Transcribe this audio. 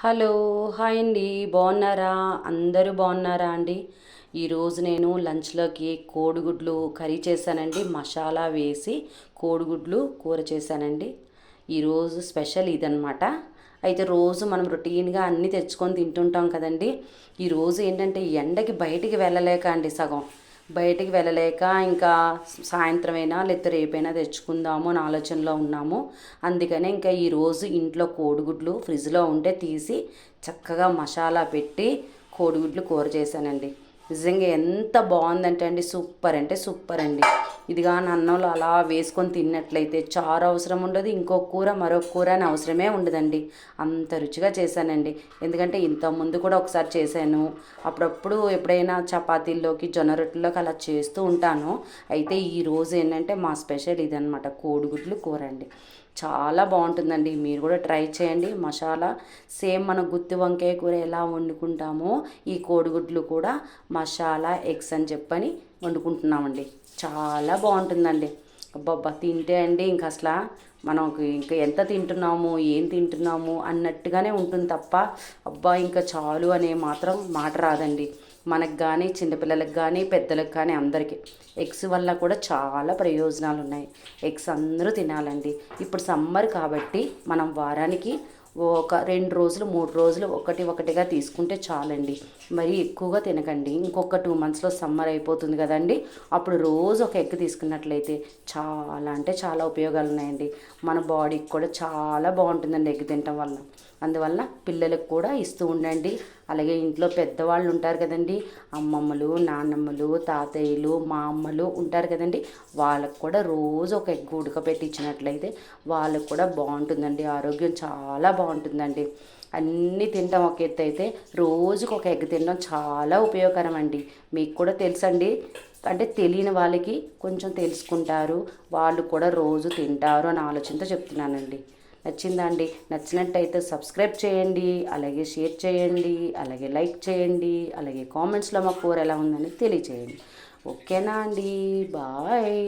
Hello hi అండి, బాగున్నారా? అందరూ బాగున్నారా అండి? ఈరోజు నేను లంచ్లోకి కోడిగుడ్లు కర్రీ చేశానండి. మసాలా వేసి కోడిగుడ్లు కూర చేశానండి. ఈరోజు స్పెషల్ ఇదనమాట. అయితే రోజు మనం రొటీన్గా అన్నీ తెచ్చుకొని తింటుంటాం కదండి. ఈరోజు ఏంటంటే ఎండకి బయటికి వెళ్ళలేక అండి, సగం బయటికి వెళ్ళలేక ఇంకా సాయంత్రమైనా లేకపోతే రేపైనా తెచ్చుకుందాము అని ఆలోచనలో ఉన్నాము. అందుకనే ఇంకా ఈరోజు ఇంట్లో కోడిగుడ్లు ఫ్రిడ్జ్లో ఉంటే తీసి చక్కగా మసాలా పెట్టి కోడిగుడ్లు కూర చేశానండి. నిజంగా ఎంత బాగుందంటే అండి, సూపర్ అంటే సూపర్ అండి. ఇదిగా అన్నంలో అలా వేసుకొని తిన్నట్లయితే చారు అవసరం ఉండదు, ఇంకో కూర మరొక కూర అని అవసరమే ఉండదండి. అంత రుచిగా చేశానండి. ఎందుకంటే ఇంతకుముందు కూడా ఒకసారి చేశాను. అప్పుడప్పుడు ఎప్పుడైనా చపాతీల్లోకి జొన్న రొట్టెల్లోకి అలా చేస్తూ ఉంటాను. అయితే ఈరోజు ఏంటంటే మా స్పెషల్ ఇదనమాట, కోడిగుడ్లు కూర అండి. చాలా బాగుంటుందండి, మీరు కూడా ట్రై చేయండి. మసాలా సేమ్ మన గుత్తి వంకాయ కూర ఎలా వండుకుంటామో ఈ కోడిగుడ్లు కూడా మసాలా ఎగ్స్ అని చెప్పని వండుకుంటున్నామండి. చాలా బాగుంటుందండి. అబ్బబ్బా, తింటే అండి ఇంక అసలు మనకు ఇంకా ఎంత తింటున్నాము ఏం తింటున్నాము అన్నట్టుగానే ఉంటుంది తప్ప అబ్బా ఇంకా చాలు అనే మాత్రం మాట రాదండి. మనకు కానీ చిన్నపిల్లలకు కానీ పెద్దలకు కానీ అందరికీ ఎగ్స్ వల్ల కూడా చాలా ప్రయోజనాలు ఉన్నాయి. ఎగ్స్ అందరూ తినాలండి. ఇప్పుడు సమ్మర్ కాబట్టి మనం వారానికి ఒక 2 రోజులు 3 రోజులు ఒకటిగా తీసుకుంటే చాలండి. మరీ ఎక్కువగా తినకండి. ఇంకొక 2 మంత్స్లో సమ్మర్ అయిపోతుంది కదండి. అప్పుడు రోజు ఒక ఎగ్ తీసుకున్నట్లయితే చాలా అంటే చాలా ఉపయోగాలు ఉన్నాయండి. మన బాడీకి కూడా చాలా బాగుంటుందండి ఎగ్ తినటం వల్ల. అందువల్ల పిల్లలకు కూడా ఇస్తూ ఉండండి. అలాగే ఇంట్లో పెద్దవాళ్ళు ఉంటారు కదండి, అమ్మమ్మలు నాన్నమ్మలు తాతయ్యలు మా అమ్మలు ఉంటారు కదండి, వాళ్ళకు కూడా రోజు ఒక ఎగ్ ఉడకపెట్టి ఇచ్చినట్లయితే వాళ్ళకు కూడా బాగుంటుందండి. ఆరోగ్యం చాలా బాగుంటుందండి. అన్నీ తింటాం ఒక ఎత్తు అయితే రోజుకు ఒక ఎగ్ తినడం చాలా ఉపయోగకరం అండి. మీకు కూడా తెలుసండి, అంటే తెలియని వాళ్ళకి కొంచెం తెలుసుకుంటారు, వాళ్ళు కూడా రోజు తింటారు అని ఆలోచనతో చెప్తున్నానండి. నచ్చిందా అండి? నచ్చినట్టయితే సబ్స్క్రైబ్ చేయండి, అలాగే షేర్ చేయండి, అలాగే లైక్ చేయండి, అలాగే కామెంట్స్లో మా కూర ఎలా ఉందని తెలియచేయండి. ఓకేనా అండి? బాయ్.